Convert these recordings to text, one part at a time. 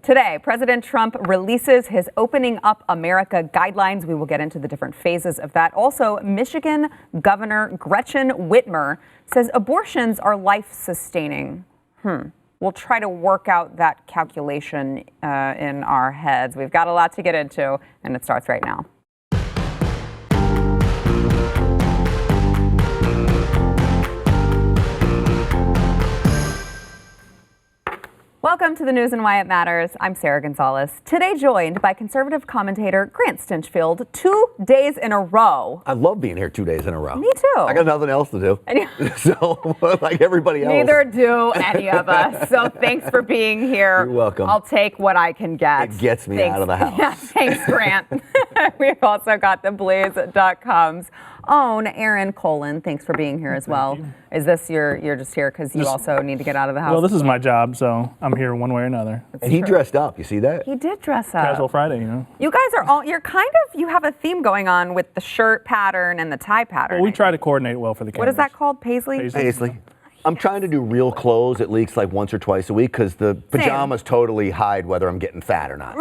Today, President Trump releases his Opening Up America guidelines. We will get into the different phases of that. Also, Michigan Governor Gretchen Whitmer says abortions are life-sustaining. We'll try to work out that calculation in our heads. We've got a lot to get into, and it starts right now. Welcome to the news and why it matters. I'm Sarah Gonzalez. Today joined by conservative commentator Grant Stinchfield 2 days in a row. I love being here 2 days in a row. Me too. I got nothing else to do. So, like everybody else. Neither do any of us. So thanks for being here. You're welcome. I'll take what I can get. It gets me out of the house. Yeah, thanks, Grant. We've also got the Blaze.com's own Aaron Colin. Thanks for being here as well. Is this you're just here because you also need to get out of the house? Well, this is my job, so I'm here one way or another. And he dressed up. You see that? He did dress up. Casual Friday, you know. You guys are all, you have a theme going on with the shirt pattern and the tie pattern. Well, we try to coordinate well for the cameras. What is that called? Paisley? Paisley. I'm trying to do real clothes at least like once or twice a week because the pajamas totally hide whether I'm getting fat or not.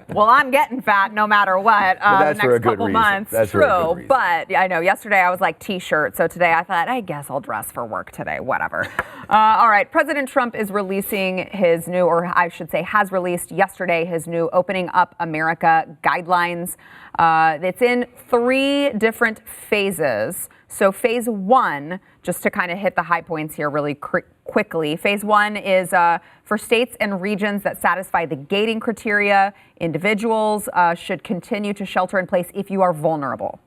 well, I'm getting fat no matter what. That's the for a next good couple reason. months. That's true. for a good reason. But I know yesterday I was like t-shirt. So today I thought, I guess I'll dress for work today. Whatever. All right. President Trump is releasing his new, or I should say has released yesterday, his new Opening Up America guidelines. It's in 3 different phases. So phase 1, just to kind of hit the high points here really quickly. Phase 1 is for states and regions that satisfy the gating criteria. Individuals should continue to shelter in place if you are vulnerable.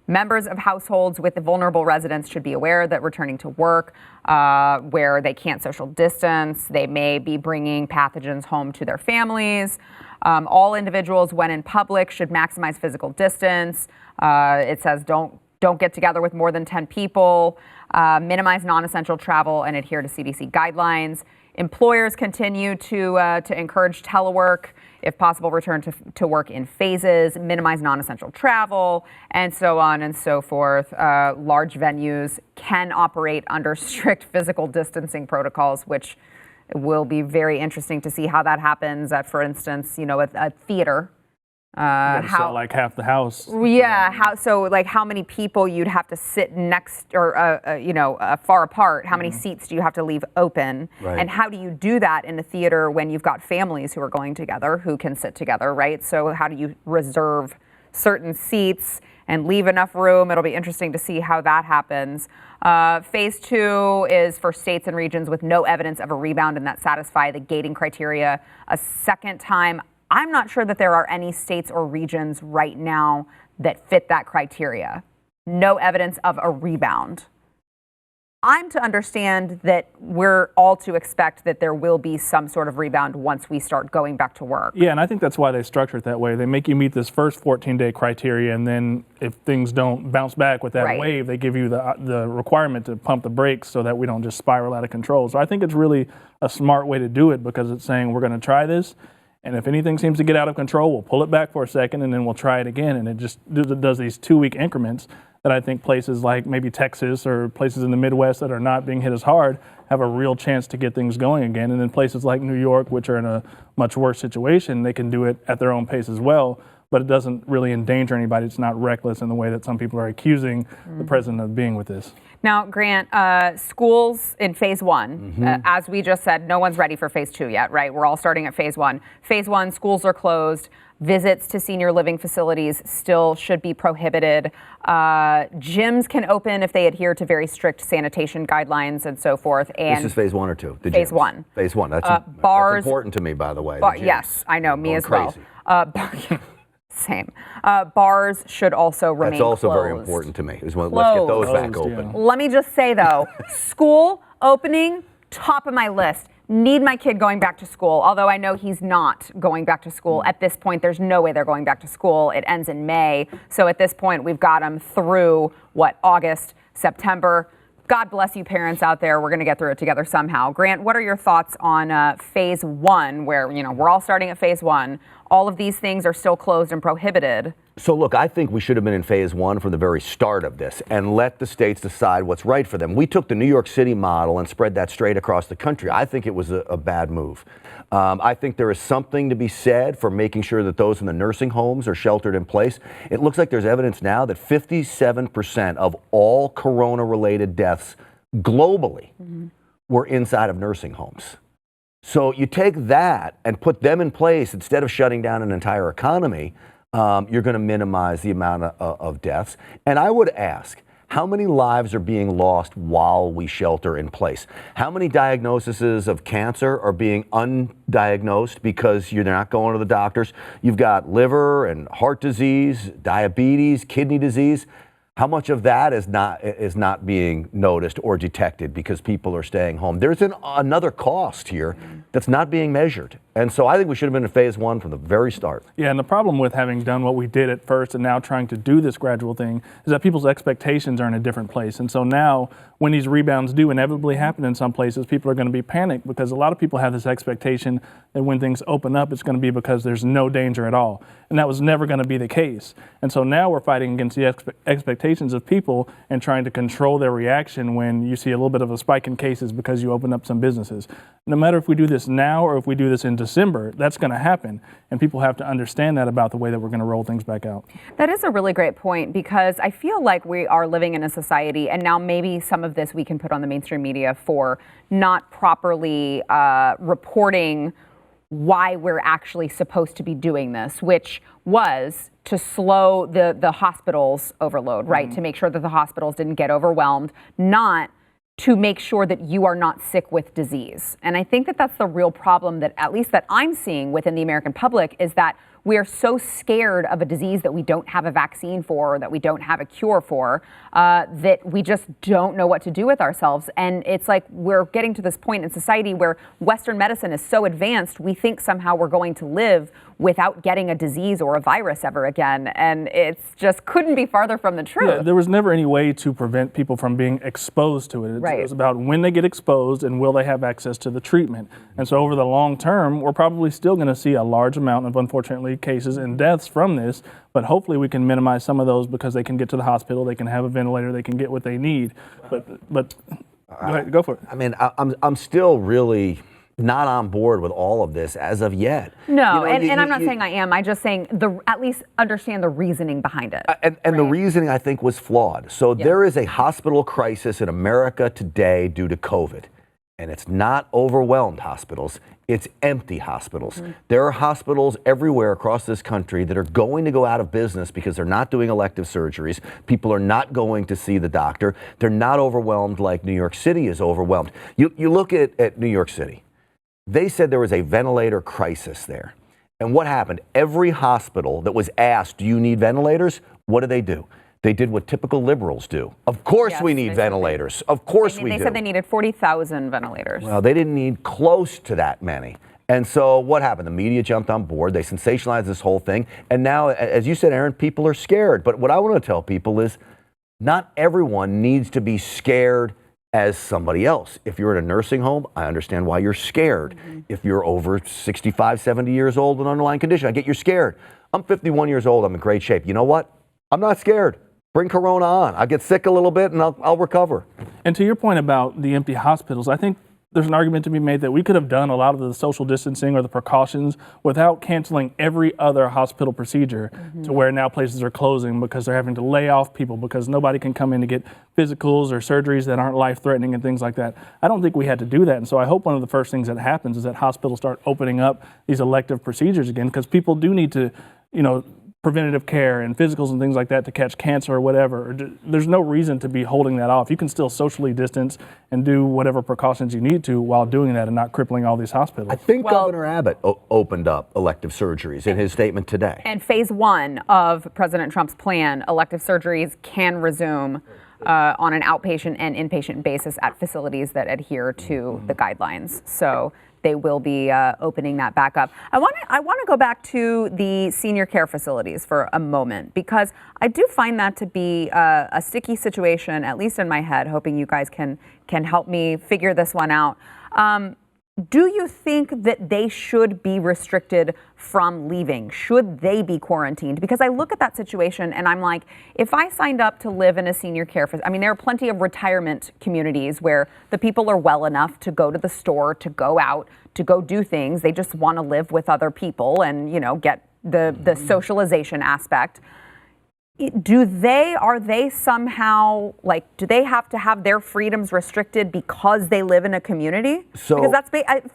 Members of households with vulnerable residents should be aware that returning to work where they can't social distance, they may be bringing pathogens home to their families. All individuals, when in public, should maximize physical distance. It says don't get together with more than 10 people, minimize non-essential travel, and adhere to CDC guidelines. Employers continue to encourage telework, if possible, return to work in phases, minimize non-essential travel, and so on and so forth. Large venues can operate under strict physical distancing protocols, which will be very interesting to see how that happens at, for instance, a theater. Sell like half the house. Yeah. How many people you'd have to sit next or, far apart? How many seats do you have to leave open? Right. And how do you do that in a theater when you've got families who are going together, who can sit together, right? So how do you reserve certain seats and leave enough room? It'll be interesting to see how that happens. Phase 2 is for states and regions with no evidence of a rebound and that satisfy the gating criteria a second time. I'm not sure that there are any states or regions right now that fit that criteria. No evidence of a rebound. I'm to understand that we're all to expect that there will be some sort of rebound once we start going back to work. Yeah, and I think that's why they structure it that way. They make you meet this first 14-day criteria, and then if things don't bounce back with that wave, they give you the requirement to pump the brakes so that we don't just spiral out of control. So I think it's really a smart way to do it because it's saying we're going to try this. And if anything seems to get out of control, we'll pull it back for a second and then we'll try it again. And it just does these 2-week increments that I think places like maybe Texas or places in the Midwest that are not being hit as hard have a real chance to get things going again. And then places like New York, which are in a much worse situation, they can do it at their own pace as well. But it doesn't really endanger anybody. It's not reckless in the way that some people are accusing the president of being with this. Now, Grant, schools in phase 1, as we just said, no one's ready for phase 2 yet, right? We're all starting at phase 1. Phase 1, schools are closed. Visits to senior living facilities still should be prohibited. Gyms can open if they adhere to very strict sanitation guidelines and so forth. And this is phase 1 or 2? Phase 1. Phase 1. That's important to me, by the way. Yes, I know, me as crazy. well. Same. Bars should also remain That's also closed. very important to me. Let's get those back open. Yeah. Let me just say, though, school opening, top of my list. Need my kid going back to school, although I know he's not going back to school. At this point, there's no way they're going back to school. It ends in May. So at this point, we've got them through, August, September. God bless you parents out there. We're going to get through it together somehow. Grant, what are your thoughts on phase 1, where, we're all starting at phase 1. All of these things are still closed and prohibited. So look, I think we should have been in phase 1 from the very start of this and let the states decide what's right for them. We took the New York City model and spread that straight across the country. I think it was a bad move. I think there is something to be said for making sure that those in the nursing homes are sheltered in place. It looks like there's evidence now that 57% of all corona-related deaths globally were inside of nursing homes. So you take that and put them in place instead of shutting down an entire economy, you're going to minimize the amount of deaths. And I would ask, how many lives are being lost while we shelter in place? How many diagnoses of cancer are being undiagnosed because you're not going to the doctors? You've got liver and heart disease, diabetes, kidney disease. How much of that is not being noticed or detected because people are staying home? There's another cost here that's not being measured. And so I think we should have been in phase one from the very start. Yeah, and the problem with having done what we did at first and now trying to do this gradual thing is that people's expectations are in a different place. And so now when these rebounds do inevitably happen in some places, people are going to be panicked because a lot of people have this expectation that when things open up, it's going to be because there's no danger at all. And that was never going to be the case. And so now we're fighting against the expectations of people and trying to control their reaction when you see a little bit of a spike in cases because you open up some businesses. No matter if we do this now or if we do this in December, that's going to happen. And people have to understand that about the way that we're going to roll things back out. That is a really great point, because I feel like we are living in a society, and now maybe some of this we can put on the mainstream media for not properly reporting why we're actually supposed to be doing this, which was to slow the hospitals' overload, right? To make sure that the hospitals didn't get overwhelmed, not to make sure that you are not sick with disease. And I think that that's the real problem that, at least that I'm seeing within the American public, is that we are so scared of a disease that we don't have a vaccine for, or that we don't have a cure for, that we just don't know what to do with ourselves. And it's like we're getting to this point in society where Western medicine is so advanced, we think somehow we're going to live without getting a disease or a virus ever again. And it's just couldn't be farther from the truth. Yeah, there was never any way to prevent people from being exposed to it. Right. It was about when they get exposed and will they have access to the treatment. And so over the long term, we're probably still going to see a large amount of, unfortunately, cases and deaths from this, but hopefully we can minimize some of those because they can get to the hospital, they can have a ventilator, they can get what they need. But go ahead, go for it. I mean, I'm still really not on board with all of this as of yet. No, and I'm not saying I am. I'm just saying at least understand the reasoning behind it. And right? The reasoning, I think, was flawed. So there is a hospital crisis in America today due to COVID. And it's not overwhelmed hospitals, it's empty hospitals. There are hospitals everywhere across this country that are going to go out of business because they're not doing elective surgeries. People are not going to see the doctor. They're not overwhelmed like New York City is overwhelmed. You look at New York City. They said there was a ventilator crisis there. And what happened? Every hospital that was asked, do you need ventilators? What do? They did what typical liberals do. Of course we need ventilators. Of course we do. They said they needed 40,000 ventilators. Well, they didn't need close to that many. And so what happened? The media jumped on board. They sensationalized this whole thing. And now, as you said, Aaron, people are scared. But what I want to tell people is not everyone needs to be scared as somebody else. If you're in a nursing home, I understand why you're scared. If you're over 65, 70 years old with an underlying condition, I get you're scared. I'm 51 years old. I'm in great shape. You know what? I'm not scared. Bring Corona on. I get sick a little bit and I'll recover. And to your point about the empty hospitals, I think there's an argument to be made that we could have done a lot of the social distancing or the precautions without canceling every other hospital procedure to where now places are closing because they're having to lay off people because nobody can come in to get physicals or surgeries that aren't life-threatening and things like that. I don't think we had to do that. And so I hope one of the first things that happens is that hospitals start opening up these elective procedures again, because people do need to, preventative care and physicals and things like that to catch cancer or whatever. There's no reason to be holding that off. You can still socially distance and do whatever precautions you need to while doing that and not crippling all these hospitals. I think Governor Abbott opened up elective surgeries in his statement today. And phase one of President Trump's plan, elective surgeries can resume on an outpatient and inpatient basis at facilities that adhere to the guidelines. So they will be opening that back up. I want to go back to the senior care facilities for a moment, because I do find that to be a sticky situation, at least in my head, hoping you guys can help me figure this one out. Do you think that they should be restricted from leaving? Should they be quarantined? Because I look at that situation and I'm like, if I signed up to live in a senior care facility, I mean, there are plenty of retirement communities where the people are well enough to go to the store, to go out, to go do things. They just want to live with other people and, you know, get the socialization aspect. Are they somehow, like, do they have to have their freedoms restricted because they live in a community? So, because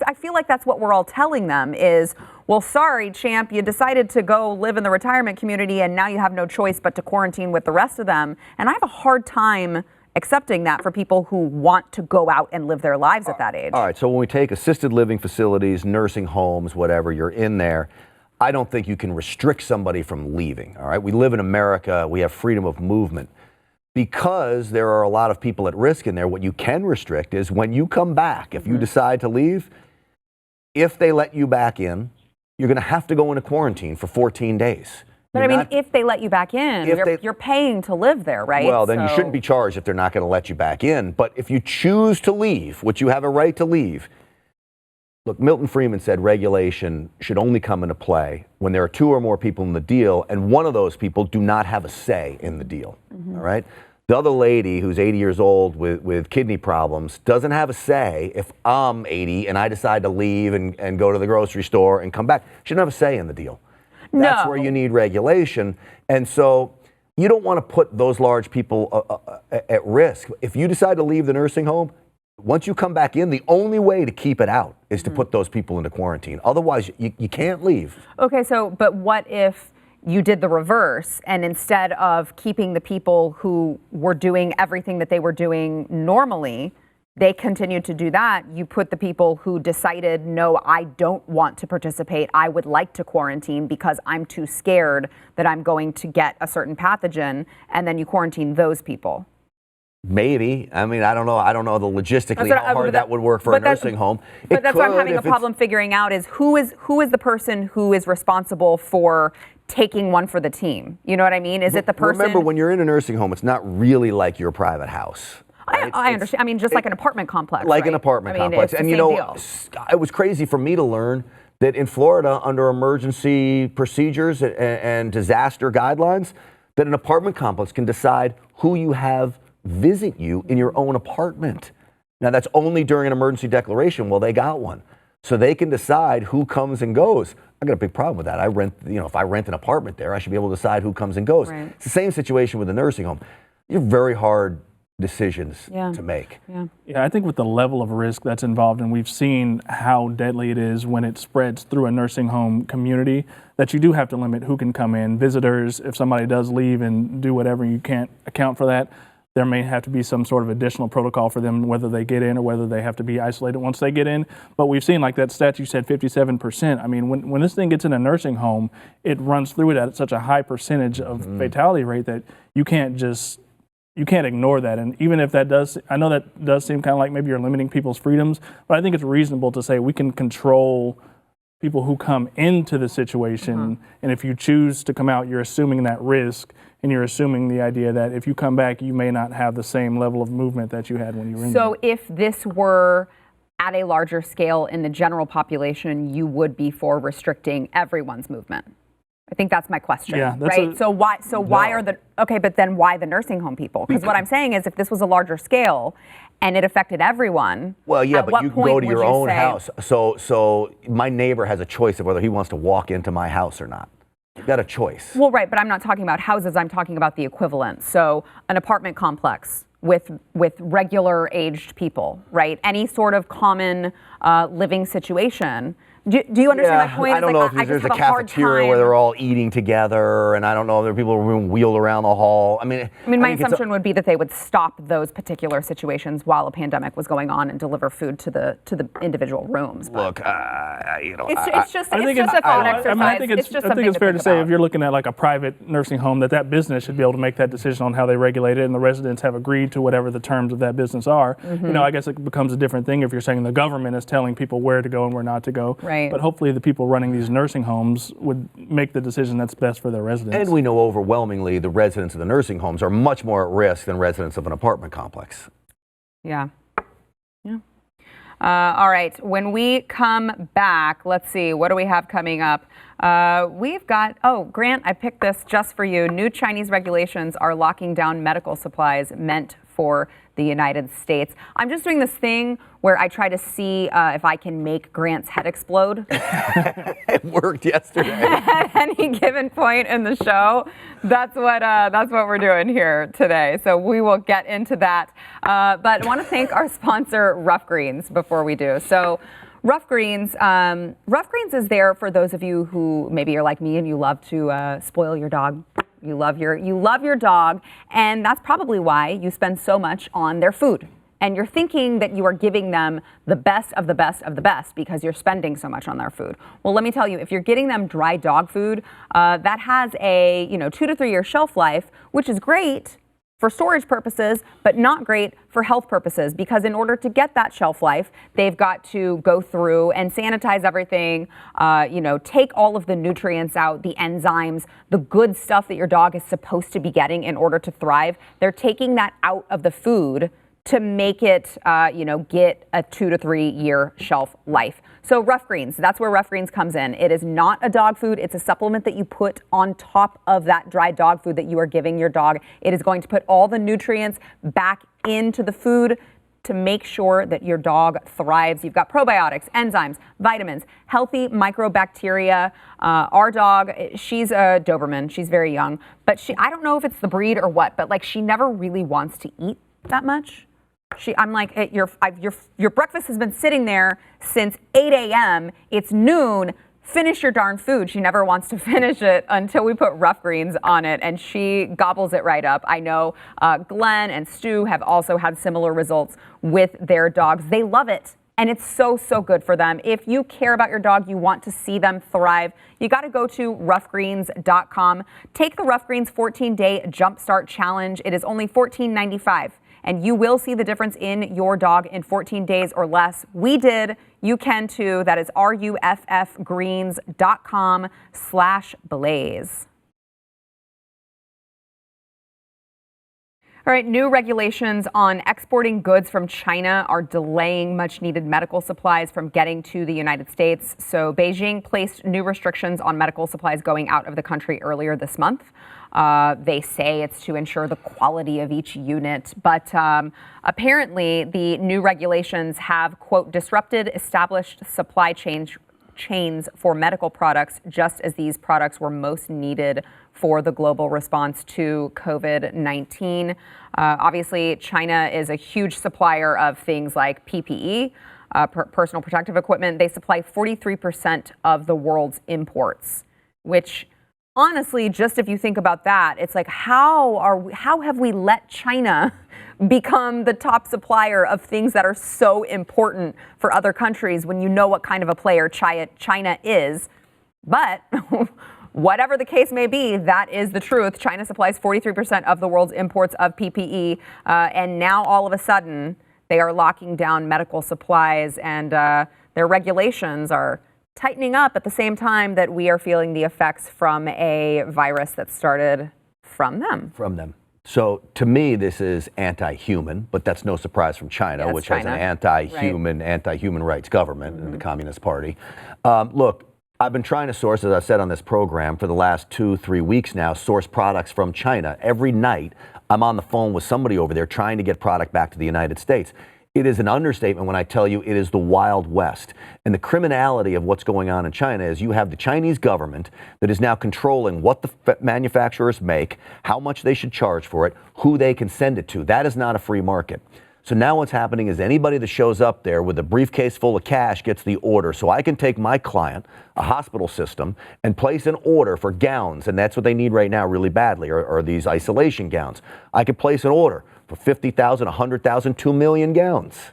I feel like that's what we're all telling them is, well, sorry, champ, you decided to go live in the retirement community and now you have no choice but to quarantine with the rest of them. And I have a hard time accepting that for people who want to go out and live their lives at that age. All right, so when we take assisted living facilities, nursing homes, whatever, you're in there, I don't think you can restrict somebody from leaving, all right? We live in America, we have freedom of movement. Because there are a lot of people at risk in there, what you can restrict is when you come back, if you decide to leave, if they let you back in, you're gonna have to go into quarantine for 14 days. But I mean, if they let you back in, you're paying to live there, right? Well, then you shouldn't be charged if they're not gonna let you back in. But if you choose to leave, which you have a right to leave, look, Milton Friedman said regulation should only come into play when there are 2 or more people in the deal, and one of those people do not have a say in the deal, all right? The other lady who's 80 years old with kidney problems doesn't have a say if I'm 80 and I decide to leave and go to the grocery store and come back. She doesn't have a say in the deal. That's where you need regulation. And so you don't want to put those large people at risk. If you decide to leave the nursing home, once you come back in, the only way to keep it out is to put those people into quarantine. Otherwise, you can't leave. Okay, but what if you did the reverse and instead of keeping the people who were doing everything that they were doing normally, they continued to do that, you put the people who decided, no, I don't want to participate, I would like to quarantine because I'm too scared that I'm going to get a certain pathogen, and then you quarantine those people? Maybe. I mean, I don't know. I don't know the logistically how hard that would work for a nursing home. But that's what I'm having a problem figuring out is who is the person who is responsible for taking one for the team? You know what I mean? Is it the person? Remember, when you're in a nursing home, it's not really like your private house. Right? I understand. I mean, just like an apartment complex. Like an apartment complex. And you know, it was crazy for me to learn that in Florida, under emergency procedures and disaster guidelines, that an apartment complex can decide who you have visit you in your own apartment. Now, that's only during an emergency declaration. Well, they got one. So they can decide who comes and goes. I got a big problem with that. If I rent an apartment there, I should be able to decide who comes and goes. Right. It's the same situation with a nursing home. These are very hard decisions to make. Yeah, I think with the level of risk that's involved, and we've seen how deadly it is when it spreads through a nursing home community, that you do have to limit who can come in. Visitors, if somebody does leave and do whatever, you can't account for that. There may have to be some sort of additional protocol for them, whether they get in or whether they have to be isolated once they get in. But we've seen, like that stat you said, 57%. I mean, when this thing gets in a nursing home, it runs through it at such a high percentage of fatality rate that you can't ignore that. And even if I know that does seem kind of like maybe you're limiting people's freedoms, but I think it's reasonable to say we can control people who come into the situation. And if you choose to come out, you're assuming that risk. And you're assuming the idea that if you come back, you may not have the same level of movement that you had when you were in there. So if this were at a larger scale in the general population, you would be for restricting everyone's movement? I think that's my question, right? But then why the nursing home people? Because what I'm saying is if this was a larger scale and it affected everyone, well, yeah, but you go to your own house. So my neighbor has a choice of whether he wants to walk into my house or not. You've got a choice. Well, right, but I'm not talking about houses. I'm talking about the equivalent. So an apartment complex with regular aged people, right? Any sort of common living situation. Do you understand my point? I don't know if there's a cafeteria where they're all eating together, and I don't know if there are people being wheeled around the hall. I mean, my assumption would be that they would stop those particular situations while a pandemic was going on and deliver food to the individual rooms. Look, it's just a thought exercise. I think it's fair to say if you're looking at like a private nursing home, that business should be able to make that decision on how they regulate it, and the residents have agreed to whatever the terms of that business are. You know, I guess it becomes a different thing if you're saying the government is telling people where to go and where not to go. Right. But hopefully the people running these nursing homes would make the decision that's best for their residents. And we know overwhelmingly the residents of the nursing homes are much more at risk than residents of an apartment complex. Yeah. All right, when we come back, let's see, what do we have coming up? We've got, Grant, I picked this just for you. New Chinese regulations are locking down medical supplies meant for the United States. I'm just doing this thing where I try to see if I can make Grant's head explode. It worked yesterday. At any given point in the show. That's what we're doing here today. So we will get into that. But I want to thank our sponsor, Ruff Greens, before we do. So Ruff Greens is there for those of you who maybe are like me and you love to spoil your dog. You love your dog, and that's probably why you spend so much on their food. And you're thinking that you are giving them the best of the best of the best because you're spending so much on their food. Well, let me tell you, if you're getting them dry dog food, that has a 2 to 3 year shelf life, which is great for storage purposes, but not great for health purposes, because in order to get that shelf life, they've got to go through and sanitize everything, take all of the nutrients out, the enzymes, the good stuff that your dog is supposed to be getting in order to thrive. They're taking that out of the food to make it, get a 2 to 3 year shelf life. So Ruff Greens, that's where Ruff Greens comes in. It is not a dog food. It's a supplement that you put on top of that dry dog food that you are giving your dog. It is going to put all the nutrients back into the food to make sure that your dog thrives. You've got probiotics, enzymes, vitamins, healthy microbacteria. Our dog, she's a Doberman. She's very young, but I don't know if it's the breed or what, but she never really wants to eat that much. I'm like, your breakfast has been sitting there since 8 a.m. It's noon. Finish your darn food. She never wants to finish it until we put Ruff Greens on it, and she gobbles it right up. I know Glenn and Stu have also had similar results with their dogs. They love it, and it's so, so good for them. If you care about your dog, you want to see them thrive, you got to go to ruffgreens.com. Take the Ruff Greens 14-day Jumpstart Challenge. It is only $14.95. And you will see the difference in your dog in 14 days or less. We did. You can too. That is ruffgreens.com/blaze. All right, new regulations on exporting goods from China are delaying much needed medical supplies from getting to the United States. So Beijing placed new restrictions on medical supplies going out of the country earlier this month. They say it's to ensure the quality of each unit, but apparently the new regulations have, quote, disrupted established supply chains for medical products, just as these products were most needed for the global response to COVID-19. Obviously, China is a huge supplier of things like PPE, personal protective equipment. They supply 43% of the world's imports, which honestly, just if you think about that, it's like, how have we let China become the top supplier of things that are so important for other countries when you know what kind of a player China is? But whatever the case may be, that is the truth. China supplies 43% of the world's imports of PPE, and now all of a sudden they are locking down medical supplies, and their regulations are tightening up at the same time that we are feeling the effects from a virus that started from them. So to me, this is anti-human, but that's no surprise from China, Yes, which China. has an anti-human rights government in the Communist Party. Look, I've been trying to source, as I said on this program, for the last 2-3 weeks now, source products from China. Every night, I'm on the phone with somebody over there trying to get product back to the United States. It is an understatement when I tell you it is the Wild West. And the criminality of what's going on in China is you have the Chinese government that is now controlling what the manufacturers make, how much they should charge for it, who they can send it to. That is not a free market. So now what's happening is anybody that shows up there with a briefcase full of cash gets the order. So I can take my client, a hospital system, and place an order for gowns, and that's what they need right now really badly, are these isolation gowns. I could place an order for 50,000, 100,000, 2 million gowns.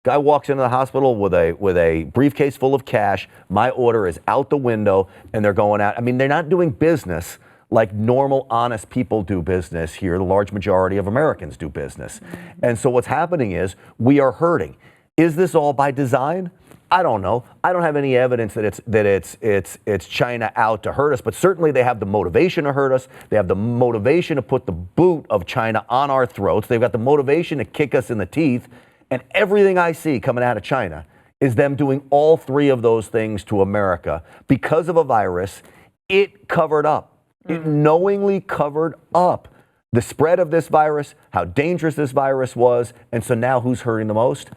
Guy walks into the hospital with a briefcase full of cash. My order is out the window, and they're going out. I mean, they're not doing business like normal, honest people do business here. The large majority of Americans do business. And so what's happening is we are hurting. Is this all by design? I don't know. I don't have any evidence that it's China out to hurt us, but certainly they have the motivation to hurt us. They have the motivation to put the boot of China on our throats. They've got the motivation to kick us in the teeth. And everything I see coming out of China is them doing all three of those things to America because of a virus it covered up. It knowingly covered up the spread of this virus, how dangerous this virus was. And so now who's hurting the most?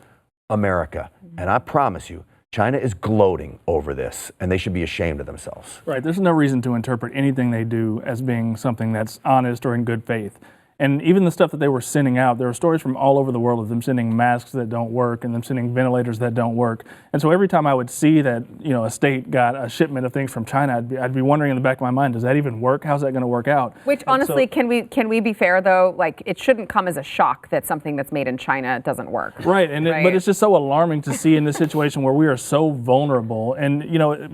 America. And I promise you, China is gloating over this, and they should be ashamed of themselves. Right. There's no reason to interpret anything they do as being something that's honest or in good faith. And even the stuff that they were sending out, there were stories from all over the world of them sending masks that don't work and them sending ventilators that don't work. And so every time I would see that, a state got a shipment of things from China, I'd be wondering in the back of my mind, does that even work? How's that going to work out? Which honestly, can we be fair though? Like, it shouldn't come as a shock that something that's made in China doesn't work. Right. But it's just so alarming to see in this situation where we are so vulnerable. And,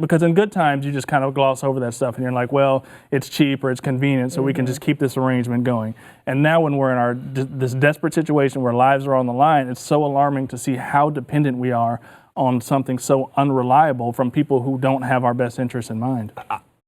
because in good times, you just kind of gloss over that stuff and you're like, well, it's cheap or it's convenient, so we can just keep this arrangement going. And now when we're in this desperate situation where lives are on the line, it's so alarming to see how dependent we are on something so unreliable from people who don't have our best interests in mind.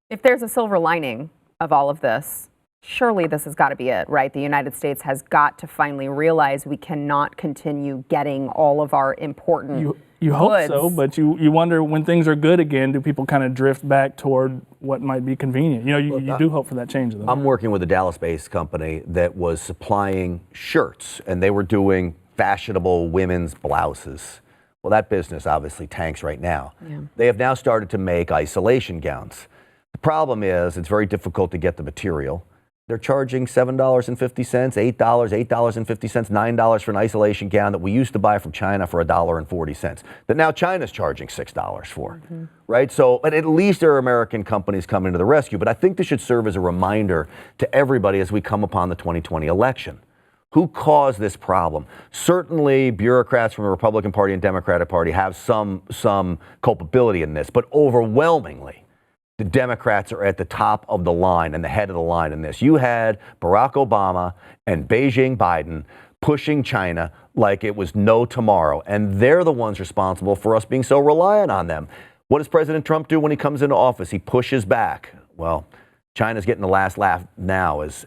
If there's a silver lining of all of this, surely this has got to be it, right? The United States has got to finally realize we cannot continue getting all of our important You hope goods. so, but you wonder when things are good again, do people kind of drift back toward what might be convenient? You do hope for that change, though. I'm working with a Dallas-based company that was supplying shirts, and they were doing fashionable women's blouses. Well, that business obviously tanks right now. Yeah. They have now started to make isolation gowns. The problem is it's very difficult to get the material. They're charging $7.50, $8, $8.50, $9 for an isolation gown that we used to buy from China for $1.40. That now China's charging $6 for, right? So, but at least there are American companies coming to the rescue. But I think this should serve as a reminder to everybody as we come upon the 2020 election. Who caused this problem? Certainly, bureaucrats from the Republican Party and Democratic Party have some culpability in this, but overwhelmingly, the Democrats are at the top of the line and the head of the line in this. You had Barack Obama and Beijing Biden pushing China like it was no tomorrow, and they're the ones responsible for us being so reliant on them. What does President Trump do when he comes into office? He pushes back. Well, China's getting the last laugh now as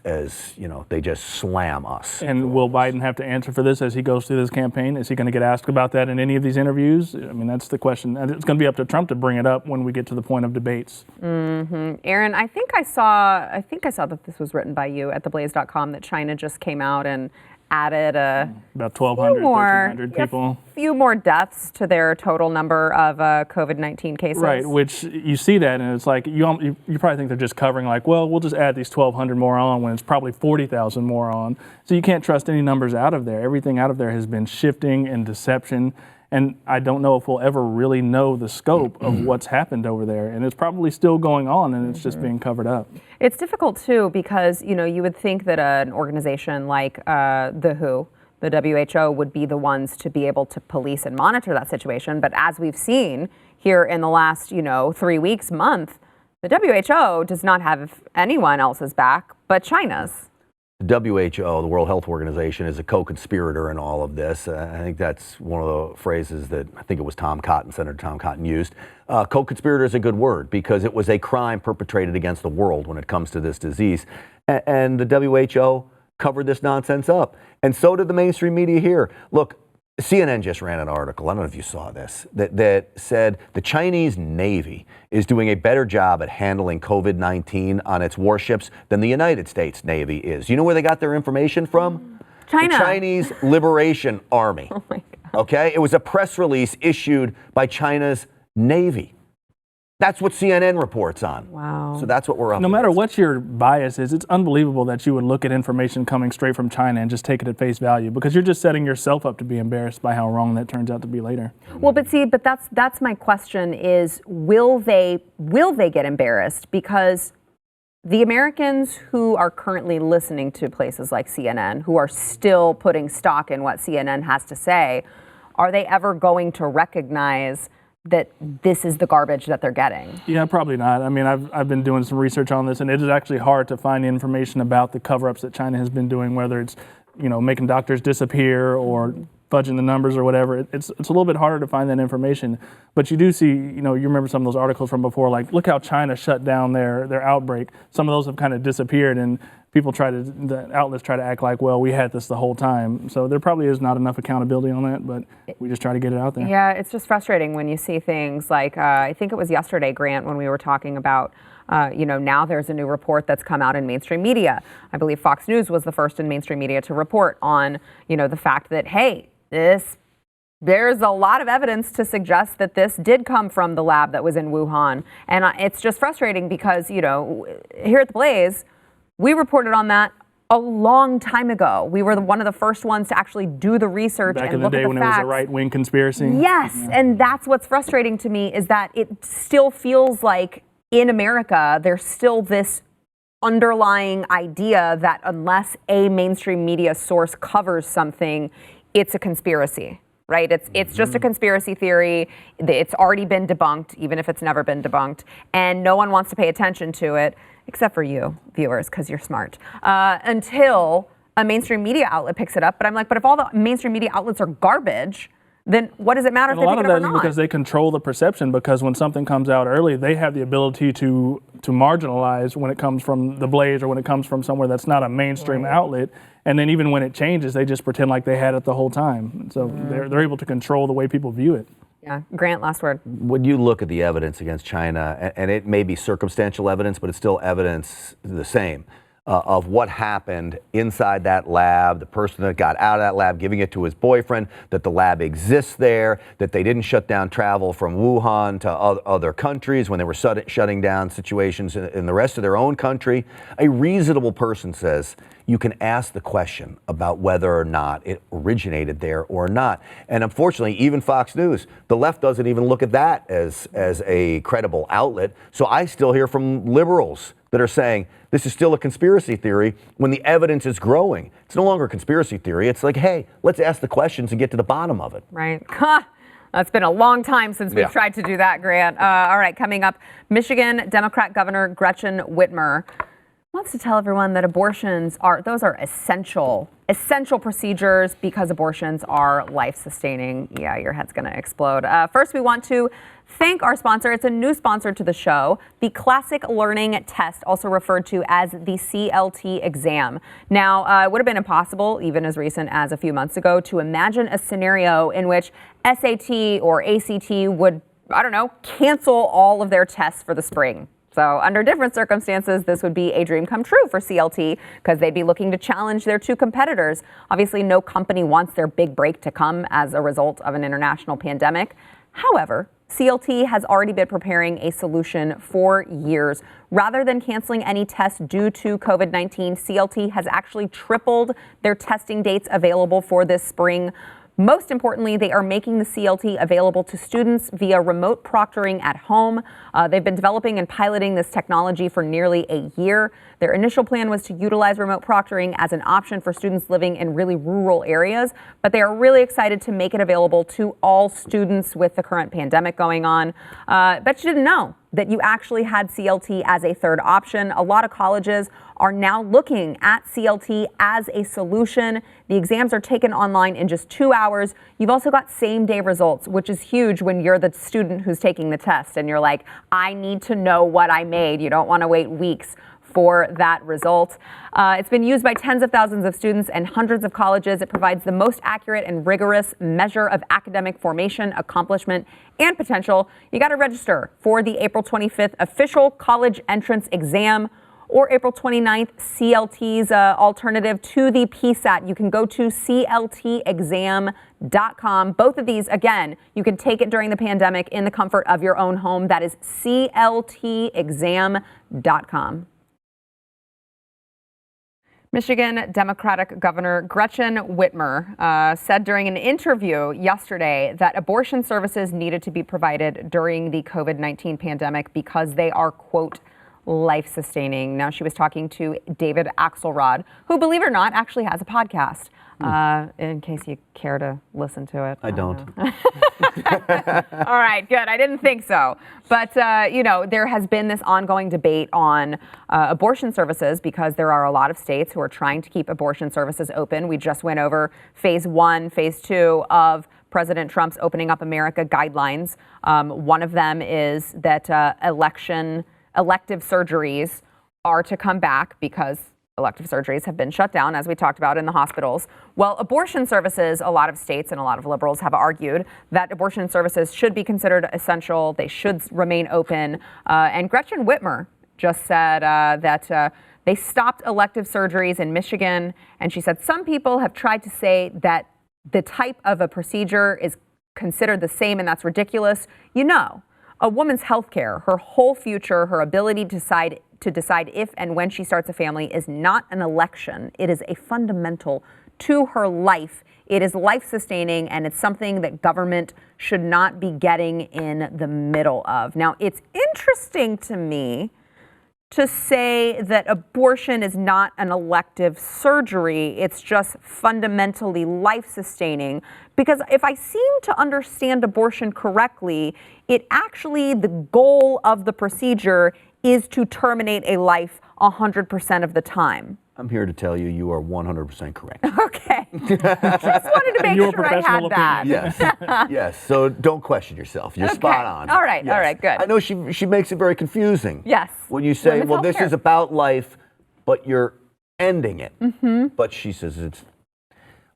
they just slam us. And will Biden have to answer for this as he goes through this campaign? Is he going to get asked about that in any of these interviews? I mean, that's the question. And it's going to be up to Trump to bring it up when we get to the point of debates. Aaron, I think I saw that this was written by you at theblaze.com that China just came out and added about 1,200, 1,300 people. A few more deaths to their total number of COVID-19 cases. Right, which you see that, and it's like you probably think they're just covering like, well, we'll just add these 1,200 more on when it's probably 40,000 more on. So you can't trust any numbers out of there. Everything out of there has been shifting and deception. And I don't know if we'll ever really know the scope of what's happened over there. And it's probably still going on, and it's just being covered up. It's difficult, too, because, you would think that an organization like the WHO, would be the ones to be able to police and monitor that situation. But as we've seen here in the last, 3 weeks, month, the WHO does not have anyone else's back but China's. The WHO, the World Health Organization, is a co-conspirator in all of this. I think that's one of the phrases that I think it was Senator Tom Cotton used. Co-conspirator is a good word because it was a crime perpetrated against the world when it comes to this disease. And the WHO covered this nonsense up. And so did the mainstream media here. Look, CNN just ran an article, I don't know if you saw this, that said the Chinese Navy is doing a better job at handling COVID-19 on its warships than the United States Navy is. You know where they got their information from? China. The Chinese Liberation Army. Oh my God. Okay? It was a press release issued by China's Navy. That's what CNN reports on. Wow. So that's what we're up No against. matter what your bias is, it's unbelievable that you would look at information coming straight from China and just take it at face value, because you're just setting yourself up to be embarrassed by how wrong that turns out to be later. Well, but that's my question is, will they get embarrassed? Because the Americans who are currently listening to places like CNN, who are still putting stock in what CNN has to say, are they ever going to recognize that this is the garbage that they're getting? Yeah, probably not. I mean, I've been doing some research on this, and it is actually hard to find information about the cover-ups that China has been doing, whether it's, making doctors disappear or fudging the numbers or whatever. It's a little bit harder to find that information. But you do see, you remember some of those articles from before, like, look how China shut down their outbreak. Some of those have kind of disappeared, and the outlets try to act like, well, we had this the whole time. So there probably is not enough accountability on that, but we just try to get it out there. Yeah, it's just frustrating when you see things like, I think it was yesterday, Grant, when we were talking about, now there's a new report that's come out in mainstream media. I believe Fox News was the first in mainstream media to report on, the fact that, hey, there's a lot of evidence to suggest that this did come from the lab that was in Wuhan. And it's just frustrating because, here at the Blaze, we reported on that a long time ago. We were one of the first ones to actually do the research back and in the look day at the when facts. It was a right-wing conspiracy. Yes, and that's what's frustrating to me is that it still feels like in America there's still this underlying idea that unless a mainstream media source covers something, it's a conspiracy. Right? It's just a conspiracy theory. It's already been debunked, even if it's never been debunked, and no one wants to pay attention to it, except for you, viewers, because you're smart, until a mainstream media outlet picks it up. But I'm like, but if all the mainstream media outlets are garbage, then what does it matter if they pick it up or not? A lot of that is because they control the perception, because when something comes out early, they have the ability to marginalize when it comes from the Blaze or when it comes from somewhere that's not a mainstream outlet. And then even when it changes, they just pretend like they had it the whole time. So they're able to control the way people view it. Yeah. Grant, last word. When you look at the evidence against China, and it may be circumstantial evidence, but it's still evidence the same, of what happened inside that lab, the person that got out of that lab giving it to his boyfriend, that the lab exists there, that they didn't shut down travel from Wuhan to other countries when they were shutting down situations in the rest of their own country. A reasonable person says you can ask the question about whether or not it originated there or not. And unfortunately, even Fox News, the left doesn't even look at that as a credible outlet. So I still hear from liberals that are saying this is still a conspiracy theory when the evidence is growing. It's no longer a conspiracy theory. It's like, hey, let's ask the questions and get to the bottom of it. Right. That's been a long time since we've tried to do that, Grant. All right, coming up, Michigan Democrat Governor Gretchen Whitmer wants to tell everyone that abortions are essential procedures because abortions are life-sustaining. Yeah, your head's going to explode. First, we want to thank our sponsor. It's a new sponsor to the show, the Classic Learning Test, also referred to as the CLT exam. Now, it would have been impossible, even as recent as a few months ago, to imagine a scenario in which SAT or ACT would, cancel all of their tests for the spring. So under different circumstances, this would be a dream come true for CLT because they'd be looking to challenge their two competitors. Obviously, no company wants their big break to come as a result of an international pandemic. However, CLT has already been preparing a solution for years. Rather than canceling any tests due to COVID-19, CLT has actually tripled their testing dates available for this spring. Most importantly, they are making the CLT available to students via remote proctoring at home. They've been developing and piloting this technology for nearly a year. Their initial plan was to utilize remote proctoring as an option for students living in really rural areas, but they are really excited to make it available to all students with the current pandemic going on. Bet you didn't know that you actually had CLT as a third option. A lot of colleges are now looking at CLT as a solution. The exams are taken online in just 2 hours. You've also got same-day results, which is huge when you're the student who's taking the test and you're like, I need to know what I made. You don't want to wait weeks for that result. It's been used by tens of thousands of students and hundreds of colleges. It provides the most accurate and rigorous measure of academic formation, accomplishment, and potential. You got to register for the April 25th official college entrance exam or April 29th, CLT's alternative to the PSAT. You can go to cltexam.com. Both of these, again, you can take it during the pandemic in the comfort of your own home. That is cltexam.com. Michigan Democratic Governor Gretchen Whitmer said during an interview yesterday that abortion services needed to be provided during the COVID-19 pandemic because they are, quote, life-sustaining. Now, she was talking to David Axelrod, who, believe it or not, actually has a podcast, in case you care to listen to it. I don't. All right, good. I didn't think so. But, there has been this ongoing debate on abortion services because there are a lot of states who are trying to keep abortion services open. We just went over phase 1, phase 2 of President Trump's Opening Up America guidelines. One of them is that elective surgeries are to come back because elective surgeries have been shut down, as we talked about, in the hospitals. Well, abortion services, a lot of states and a lot of liberals have argued that abortion services should be considered essential. They should remain open. And Gretchen Whitmer just said that they stopped elective surgeries in Michigan. And she said some people have tried to say that the type of a procedure is considered the same, and that's ridiculous. You know, a woman's health care, her whole future, her ability to decide if and when she starts a family is not an election. It is a fundamental to her life. It is life-sustaining, and it's something that government should not be getting in the middle of. Now, it's interesting to me to say that abortion is not an elective surgery. It's just fundamentally life-sustaining. Because if I seem to understand abortion correctly, it actually, the goal of the procedure is to terminate a life 100% of the time. I'm here to tell you, you are 100% correct. Okay. Just wanted to make sure I had that. Yes. Yes. So don't question yourself. You're spot on. All right. Yes. All right. Good. I know she makes it very confusing. Yes. When you say, Women's well, this healthcare. is about life, but you're ending it. Mm-hmm. But she says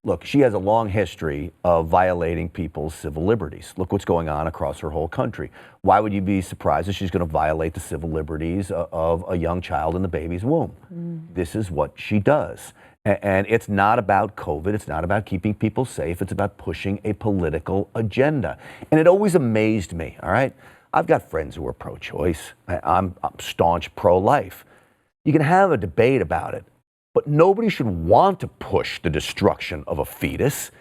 look, she has a long history of violating people's civil liberties. Look what's going on across her whole country. Why would you be surprised that she's going to violate the civil liberties of a young child in the baby's womb? This is what she does. And it's not about COVID. It's not about keeping people safe. It's about pushing a political agenda. And it always amazed me, all right? I've got friends who are pro-choice. I'm staunch pro-life. You can have a debate about it, but nobody should want to push the destruction of a fetus.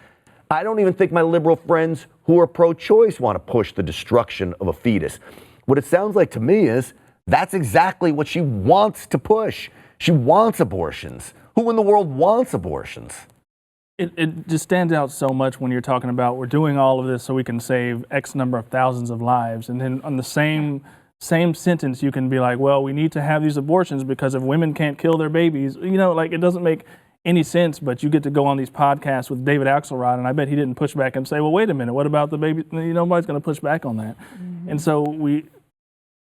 I don't even think my liberal friends who are pro-choice want to push the destruction of a fetus. What it sounds like to me is that's exactly what she wants to push. She wants abortions. Who in the world wants abortions? It just stands out so much when you're talking about we're doing all of this so we can save X number of thousands of lives. And then on the same sentence, you can be like, well, we need to have these abortions because if women can't kill their babies, you know, like it doesn't make any sense. But you get to go on these podcasts with David Axelrod, and I bet he didn't push back and say, well, wait a minute, what about the baby? Nobody's going to push back on that. Mm-hmm. And so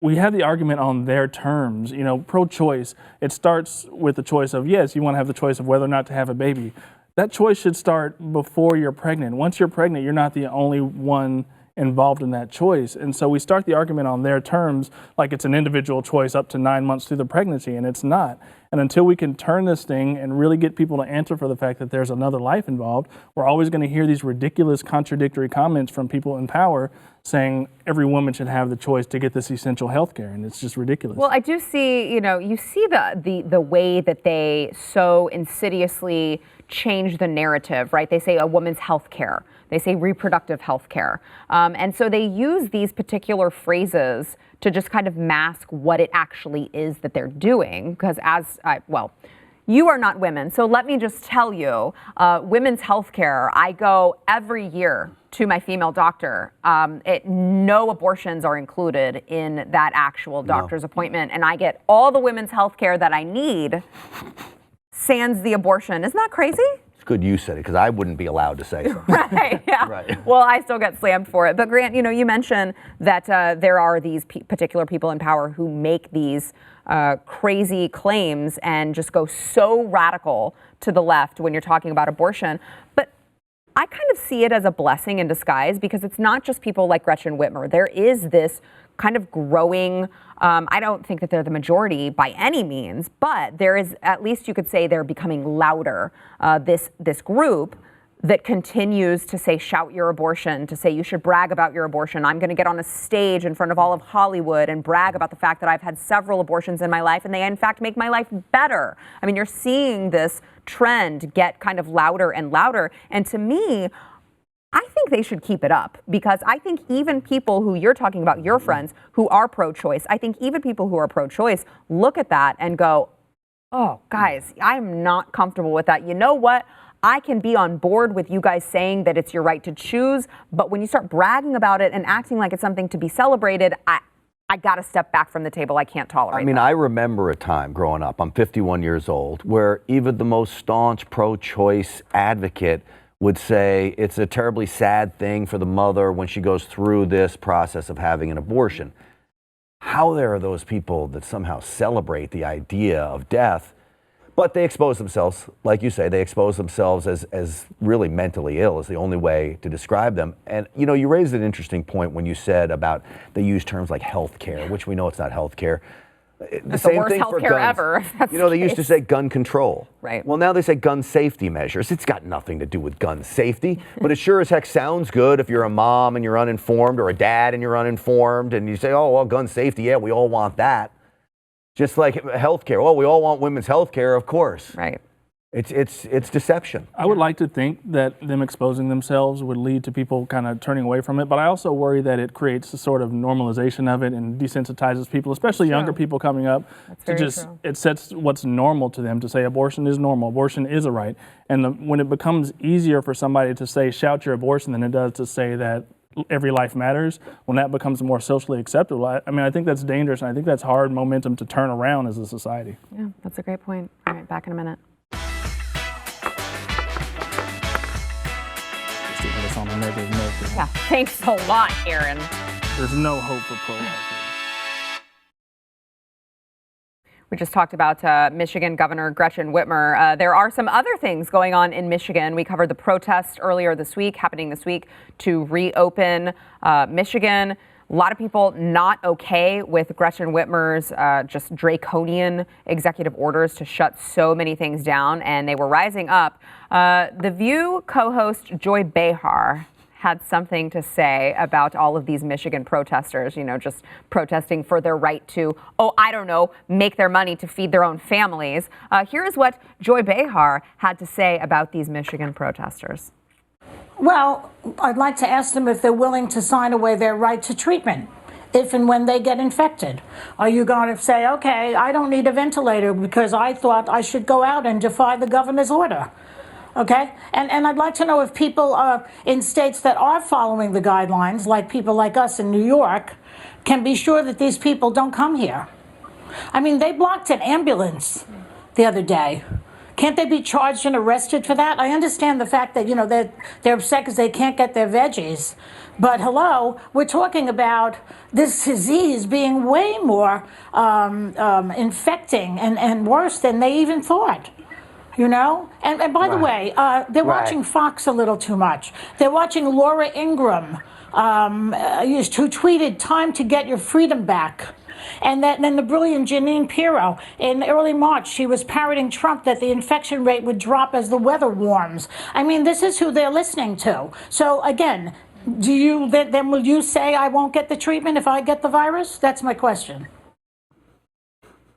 we have the argument on their terms. You know, pro-choice, it starts with the choice of, yes, you want to have the choice of whether or not to have a baby. That choice should start before you're pregnant. Once you're pregnant, you're not the only one involved in that choice. And so we start the argument on their terms like it's an individual choice up to 9 months through the pregnancy, and it's not. And until we can turn this thing and really get people to answer for the fact that there's another life involved, we're always going to hear these ridiculous contradictory comments from people in power saying every woman should have the choice to get this essential health care, and it's just ridiculous. Well, I do see, you see the way that they so insidiously change the narrative, right? They say a woman's health care. They say reproductive health care. And so they use these particular phrases to just kind of mask what it actually is that they're doing. Because you are not women. So let me just tell you, women's health care, I go every year to my female doctor. No abortions are included in that actual doctor's appointment. And I get all the women's health care that I need, sans the abortion. Isn't that crazy? Good you said it, because I wouldn't be allowed to say so. Right, yeah. Right. Well, I still get slammed for it. But Grant, you mentioned that there are these particular people in power who make these crazy claims and just go so radical to the left when you're talking about abortion. But I kind of see it as a blessing in disguise, because it's not just people like Gretchen Whitmer. There is this kind of growing, I don't think that they're the majority by any means, but there is, at least you could say, they're becoming louder. This group that continues to say, shout your abortion, to say you should brag about your abortion. I'm going to get on a stage in front of all of Hollywood and brag about the fact that I've had several abortions in my life, and they in fact make my life better. I mean, you're seeing this trend get kind of louder and louder. And to me, I think they should keep it up, because I think even people who you're talking about, your friends who are pro-choice, I think even people who are pro-choice look at that and go, oh, guys, I'm not comfortable with that. You know what? I can be on board with you guys saying that it's your right to choose, but when you start bragging about it and acting like it's something to be celebrated, I got to step back from the table. I can't tolerate that. I remember a time growing up, I'm 51 years old, where even the most staunch pro-choice advocate would say it's a terribly sad thing for the mother when she goes through this process of having an abortion. How there are those people that somehow celebrate the idea of death But they expose themselves, like you say, they expose themselves as really mentally ill is the only way to describe them. And, you know, you raised an interesting point when you said about they use terms like health care, which we know it's not health care. That's the worst health care ever. You know, they used to say gun control. Right. Well, now they say gun safety measures. It's got nothing to do with gun safety, but it sure as heck sounds good if you're a mom and you're uninformed, or a dad and you're uninformed, and you say, oh, well, gun safety, yeah, we all want that. Just like healthcare. Well, we all want women's health care, of course. Right. It's deception. I would like to think that them exposing themselves would lead to people kind of turning away from it, but I also worry that it creates a sort of normalization of it and desensitizes people, especially younger people coming up. It sets what's normal to them to say abortion is normal, abortion is a right. And when it becomes easier for somebody to say shout your abortion than it does to say that every life matters, when that becomes more socially acceptable, I mean, I think that's dangerous, and I think that's hard momentum to turn around as a society. Yeah, that's a great point. All right, back in a minute. On a negative note. Yeah, thanks a lot, Aaron. There's no hope for pro-life. We just talked about Michigan Governor Gretchen Whitmer. There are some other things going on in Michigan. We covered the protest happening this week to reopen Michigan. A lot of people not okay with Gretchen Whitmer's just draconian executive orders to shut so many things down, and they were rising up. The View co-host Joy Behar had something to say about all of these Michigan protesters, you know, just protesting for their right to, make their money to feed their own families. Here is what Joy Behar had to say about these Michigan protesters. Well, I'd like to ask them if they're willing to sign away their right to treatment if and when they get infected. Are you going to say, okay, I don't need a ventilator because I thought I should go out and defy the governor's order? Okay? And I'd like to know if people in states that are following the guidelines, like people like us in New York, can be sure that these people don't come here. I mean, they blocked an ambulance the other day. Can't they be charged and arrested for that? I understand the fact that, you know, they're upset because they can't get their veggies. But hello, we're talking about this disease being way more infecting and worse than they even thought. You know? And by the way, they're watching Fox a little too much. They're watching Laura Ingraham, who tweeted, "Time to get your freedom back." And then the brilliant Janine Pirro, in early March, she was parroting Trump that the infection rate would drop as the weather warms. I mean, this is who they're listening to. So again, then will you say I won't get the treatment if I get the virus? That's my question.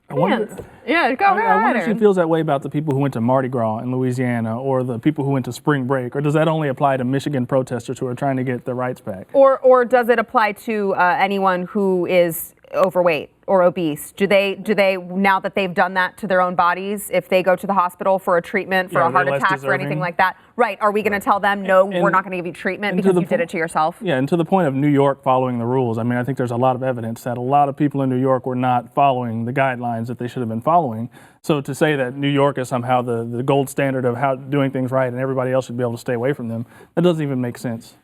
I wonder if she feels that way about the people who went to Mardi Gras in Louisiana, or the people who went to spring break, or does that only apply to Michigan protesters who are trying to get their rights back? Or does it apply to anyone who is overweight or obese? Do they now that they've done that to their own bodies, if they go to the hospital for a treatment for a heart attack or anything like that, right? Are we going to tell them, no, we're not going to give you treatment because you did it to yourself? Yeah, and to the point of New York following the rules, I mean, I think there's a lot of evidence that a lot of people in New York were not following the guidelines that they should have been following. So to say that New York is somehow the gold standard of how doing things right and everybody else should be able to stay away from them, that doesn't even make sense.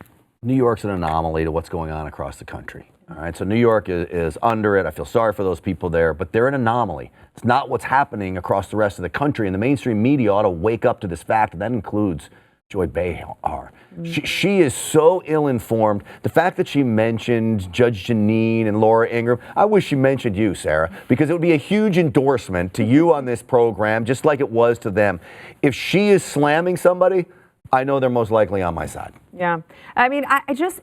New York's an anomaly to what's going on across the country. All right, so New York is under it. I feel sorry for those people there, but they're an anomaly. It's not what's happening across the rest of the country, and the mainstream media ought to wake up to this fact, and that includes Joy Behar. She is so ill-informed. The fact that she mentioned Judge Janine and Laura Ingraham, I wish she mentioned you, Sarah, because it would be a huge endorsement to you on this program, just like it was to them. If she is slamming somebody, I know they're most likely on my side. Yeah, I mean,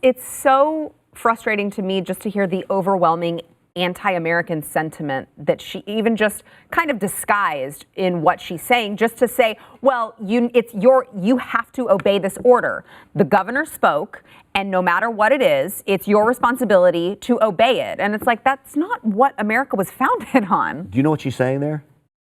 it's so frustrating to me just to hear the overwhelming anti-American sentiment that she even just kind of disguised in what she's saying, just to say, well, you have to obey this order. The governor spoke, and no matter what it is, it's your responsibility to obey it. And it's like, that's not what America was founded on. Do you know what she's saying there?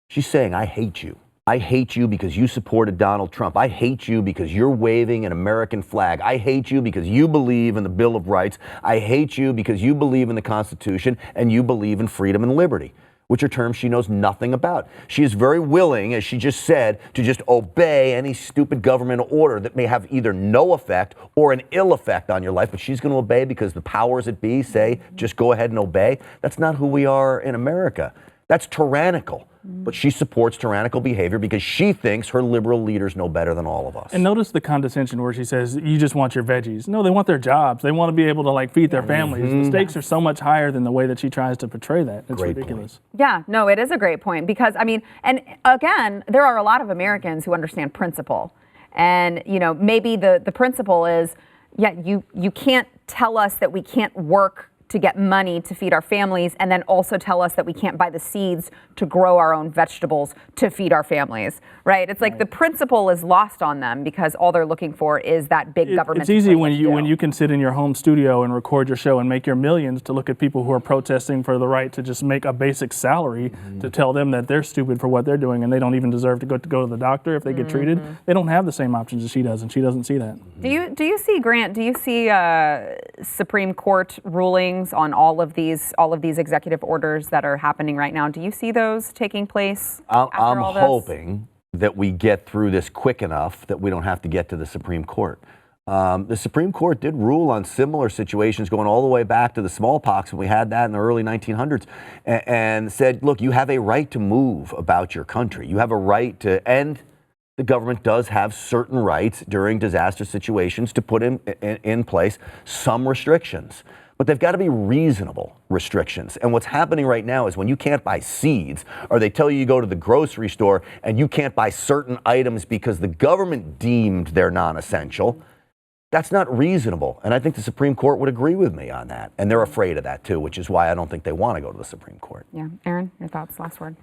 She's saying, I hate you. I hate you because you supported Donald Trump. I hate you because you're waving an American flag. I hate you because you believe in the Bill of Rights. I hate you because you believe in the Constitution and you believe in freedom and liberty, which are terms she knows nothing about. She is very willing, as she just said, to just obey any stupid governmental order that may have either no effect or an ill effect on your life, but she's going to obey because the powers that be say, just go ahead and obey. That's not who we are in America. That's tyrannical. but she supports tyrannical behavior because she thinks her liberal leaders know better than all of us. And notice the condescension where she says, you just want your veggies. No, they want their jobs. They want to be able to like feed their families. The stakes are so much higher than the way that she tries to portray that. It's Great ridiculous. point. Yeah, no, it is a great point because, I mean, and again, there are a lot of Americans who understand principle. And, you know, maybe the principle is, yeah, you can't tell us that we can't work to get money to feed our families and then also tell us that we can't buy the seeds to grow our own vegetables to feed our families, right? It's like the principle is lost on them because all they're looking for is that big government. It's easy when you can sit in your home studio and record your show and make your millions to look at people who are protesting for the right to just make a basic salary to tell them that they're stupid for what they're doing and they don't even deserve to go to the doctor if they get treated. They don't have the same options as she does, and she doesn't see that. Do you see, Grant, do you see Supreme Court rulings on all of these executive orders that are happening right now? Do you see those taking place after I'm all this? hoping that we get through this quick enough that we don't have to get to the Supreme Court. The Supreme Court did rule on similar situations going all the way back to the smallpox when we had that in the early 1900s and said, look, you have a right to move about your country. You have a right to end. The government does have certain rights during disaster situations to put in place some restrictions. But they've got to be reasonable restrictions. And what's happening right now is when you can't buy seeds, or they tell you go to the grocery store and you can't buy certain items because the government deemed they're non-essential, that's not reasonable. And I think the Supreme Court would agree with me on that. And they're afraid of that too, which is why I don't think they want to go to the Supreme Court. Yeah, Aaron, your thoughts, last word.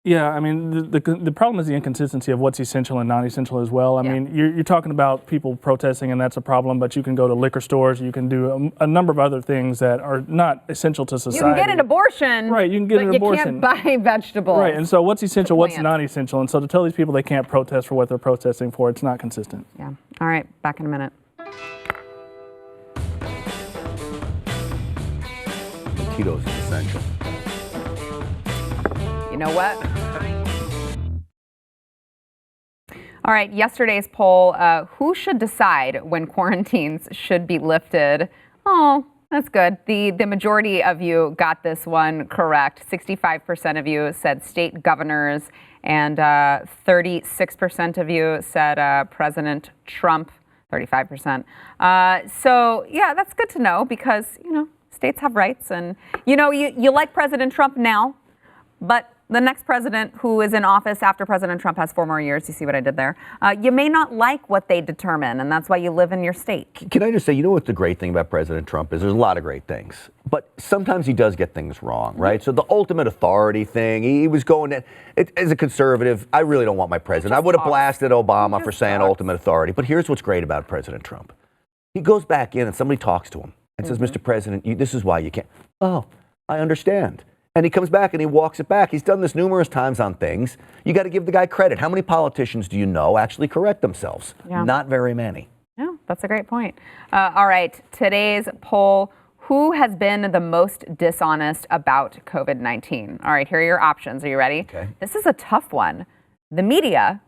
Yeah, I mean, the problem is the inconsistency of what's essential and non-essential as well. I mean, you're talking about people protesting, and that's a problem, but you can go to liquor stores, you can do a number of other things that are not essential to society. You can get an abortion. Right, you can get an abortion. But you can't buy vegetables. Right, and so what's essential, what's non-essential? And so to tell these people they can't protest for what they're protesting for, it's not consistent. Yeah. All right, back in a minute. Tito's is essential. You know what? All right, yesterday's poll, who should decide when quarantines should be lifted? Oh, that's good. The majority of you got this one correct. 65% of you said state governors, and 36% of you said President Trump, 35%. So, yeah, that's good to know because, you know, states have rights. And, you know, you like President Trump now, but the next president who is in office after President Trump has 4 more years, you see what I did there, you may not like what they determine, and that's why you live in your state. Can I just say, you know what the great thing about President Trump is? There's a lot of great things, but sometimes he does get things wrong, right? So the ultimate authority thing, he was going to, as a conservative, I really don't want my president. I would have blasted Obama for saying ultimate authority, but here's what's great about President Trump. He goes back in and somebody talks to him and says, Mr. President, this is why you can't. Oh, I understand. And he comes back and he walks it back. He's done this numerous times on things. You got to give the guy credit. How many politicians do you know actually correct themselves? Yeah. Not very many. Yeah, that's a great point. All right, today's poll, who has been the most dishonest about COVID-19? All right, here are your options. Are you ready? Okay. This is a tough one. The media,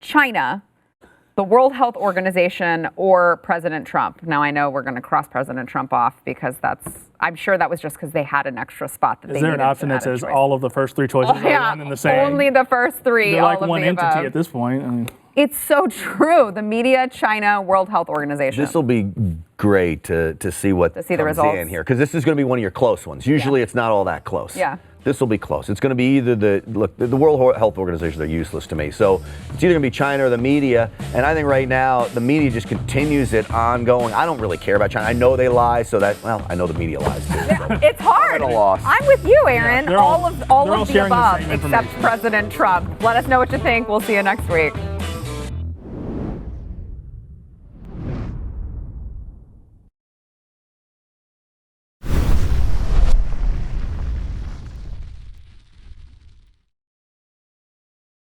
China, the World Health Organization, or President Trump. Now, I know we're going to cross President Trump off because I'm sure that was just because they had an extra spot that they needed. Is there an option that says all of the first 3 choices are one and the same? Only the first 3. They're like all one of the entity above. at this point. I mean, it's so true. The media, China, World Health Organization. This will be great to see what to see the comes results in here, because this is going to be one of your close ones. Usually it's not all that close. Yeah. This will be close. It's going to be either the World Health Organization, they're useless to me. So it's either going to be China or the media. And I think right now the media just continues it ongoing. I don't really care about China. I know they lie, so I know the media lies too. Yeah, it's hard. I'm at a loss. I'm with you, Aaron. Yeah, all of the sharing the above, same except information. President Trump. Let us know what you think. We'll see you next week.